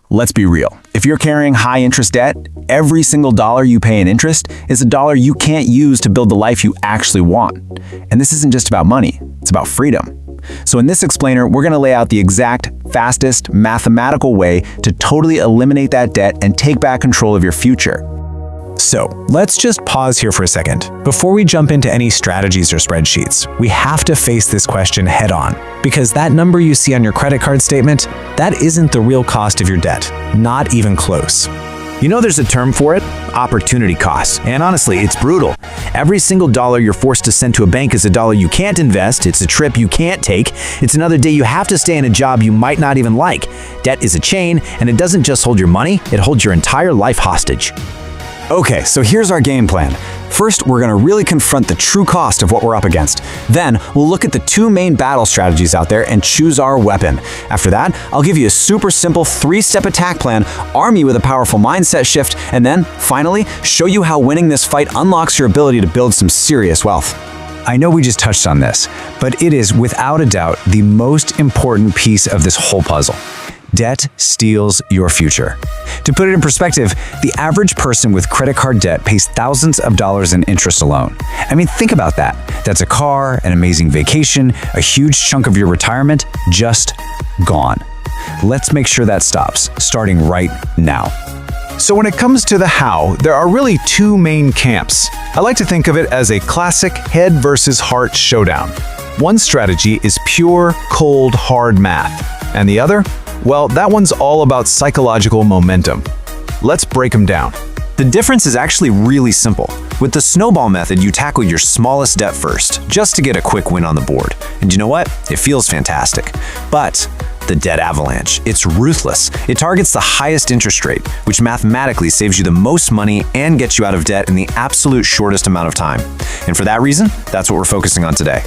Let's be real. If you're carrying high-interest debt, every single dollar you pay in interest is a dollar you can't use to build the life you actually want. And this isn't just about money, it's about freedom. So in this explainer, we're going to lay out the exact, fastest, mathematical way to totally eliminate that debt and take back control of your future. So, let's just pause here for a second. Before we jump into any strategies or spreadsheets, we have to face this question head on. Because that number you see on your credit card statement, that isn't the real cost of your debt. Not even close. You know there's a term for it? Opportunity cost. And honestly, it's brutal. Every single dollar you're forced to send to a bank is a dollar you can't invest, it's a trip you can't take, it's another day you have to stay in a job you might not even like. Debt is a chain, and it doesn't just hold your money, it holds your entire life hostage. Okay, so here's our game plan. First, we're going to really confront the true cost of what we're up against. Then, we'll look at the two main battle strategies out there and choose our weapon. After that, I'll give you a super simple 3-step attack plan, arm you with a powerful mindset shift, and then, finally, show you how winning this fight unlocks your ability to build some serious wealth. I know we just touched on this, but it is without a doubt the most important piece of this whole puzzle. Debt steals your future. To put it in perspective, the average person with credit card debt pays thousands of dollars in interest alone. I mean, think about that. That's a car, an amazing vacation, a huge chunk of your retirement, just gone. Let's make sure that stops, starting right now. So when it comes to the how, there are really two main camps. I like to think of it as a classic head versus heart showdown. One strategy is pure, cold, hard math. And the other? Well, that one's all about psychological momentum. Let's break them down. The difference is actually really simple. With the snowball method, you tackle your smallest debt first, just to get a quick win on the board. And you know what? It feels fantastic. But the debt avalanche, it's ruthless. It targets the highest interest rate, which mathematically saves you the most money and gets you out of debt in the absolute shortest amount of time. And for that reason, that's what we're focusing on today.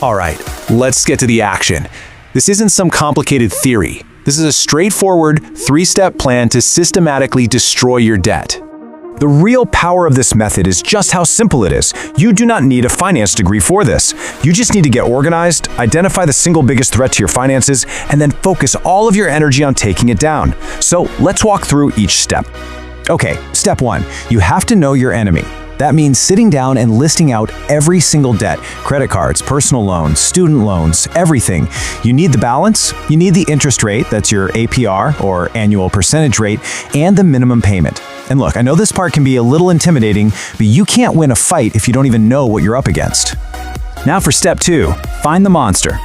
All right, let's get to the action. This isn't some complicated theory. This is a straightforward 3-step plan to systematically destroy your debt. The real power of this method is just how simple it is. You do not need a finance degree for this. You just need to get organized, identify the single biggest threat to your finances, and then focus all of your energy on taking it down. So let's walk through each step. Okay, step 1, you have to know your enemy. That means sitting down and listing out every single debt, credit cards, personal loans, student loans, everything. You need the balance, you need the interest rate, that's your APR or annual percentage rate, and the minimum payment. And look, I know this part can be a little intimidating, but you can't win a fight if you don't even know what you're up against. Now for step 2, find the monster.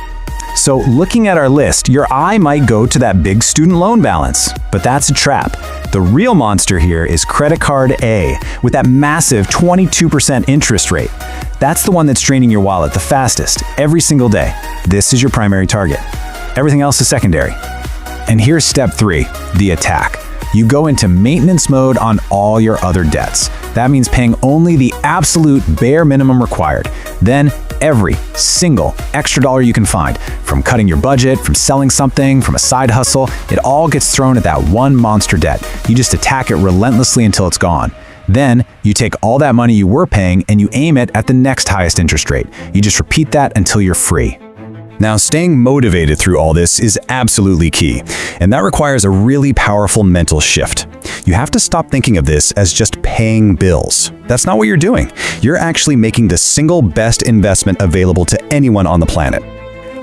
So looking at our list, your eye might go to that big student loan balance, but that's a trap. The real monster here is credit card A, with that massive 22% interest rate. That's the one that's draining your wallet the fastest, every single day. This is your primary target. Everything else is secondary. And here's step 3, the attack. You go into maintenance mode on all your other debts. That means paying only the absolute bare minimum required. Then every single extra dollar you can find, from cutting your budget, from selling something, from a side hustle, it all gets thrown at that one monster debt. You just attack it relentlessly until it's gone. Then you take all that money you were paying and you aim it at the next highest interest rate. You just repeat that until you're free. Now, staying motivated through all this is absolutely key, and that requires a really powerful mental shift. You have to stop thinking of this as just paying bills. That's not what you're doing. You're actually making the single best investment available to anyone on the planet.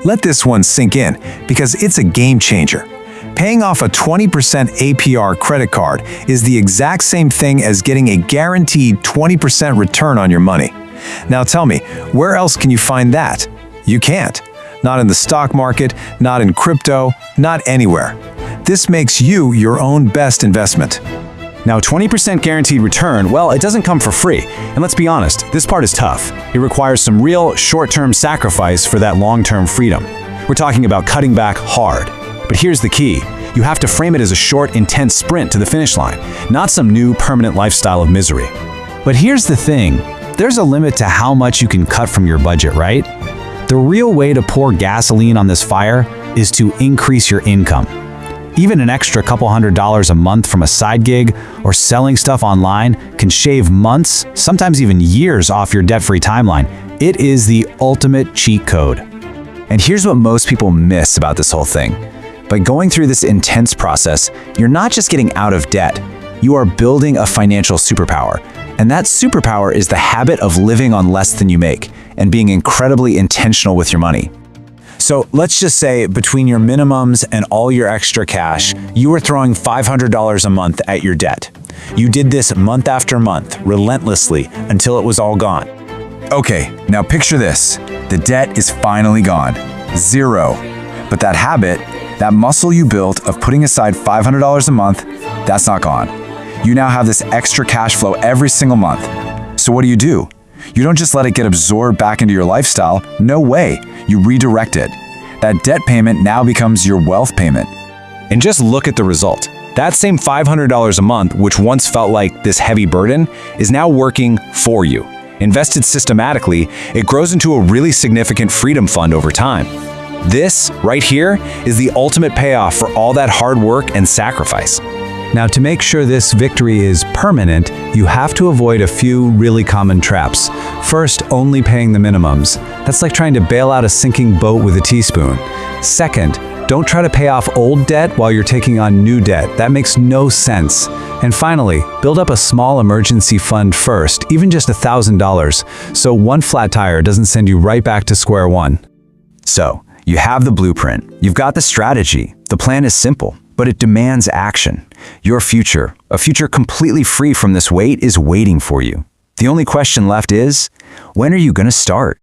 Let this one sink in, because it's a game changer. Paying off a 20% APR credit card is the exact same thing as getting a guaranteed 20% return on your money. Now tell me, where else can you find that? You can't. Not in the stock market, not in crypto, not anywhere. This makes you your own best investment. Now, 20% guaranteed return, well, it doesn't come for free. And let's be honest, this part is tough. It requires some real short-term sacrifice for that long-term freedom. We're talking about cutting back hard. But here's the key. You have to frame it as a short, intense sprint to the finish line, not some new permanent lifestyle of misery. But here's the thing. There's a limit to how much you can cut from your budget, right? The real way to pour gasoline on this fire is to increase your income. Even an extra couple $100s a month from a side gig or selling stuff online can shave months, sometimes even years off your debt-free timeline. It is the ultimate cheat code. And here's what most people miss about this whole thing. By going through this intense process, you're not just getting out of debt, you are building a financial superpower. And that superpower is the habit of living on less than you make and being incredibly intentional with your money. So let's just say between your minimums and all your extra cash, you were throwing $500 a month at your debt. You did this month after month, relentlessly, until it was all gone. Okay, now picture this. The debt is finally gone. Zero. But that habit, that muscle you built of putting aside $500 a month, that's not gone. You now have this extra cash flow every single month. So what do? You don't just let it get absorbed back into your lifestyle. No way. You redirect it. That debt payment now becomes your wealth payment. And just look at the result. That same $500 a month, which once felt like this heavy burden, is now working for you. Invested systematically, it grows into a really significant freedom fund over time. This, right here, is the ultimate payoff for all that hard work and sacrifice. Now, to make sure this victory is permanent, you have to avoid a few really common traps. First, only paying the minimums. That's like trying to bail out a sinking boat with a teaspoon. Second, don't try to pay off old debt while you're taking on new debt. That makes no sense. And finally, build up a small emergency fund first, even just $1,000, so one flat tire doesn't send you right back to square one. So, you have the blueprint. You've got the strategy. The plan is simple, but it demands action. Your future, a future completely free from this weight, is waiting for you. The only question left is, when are you going to start?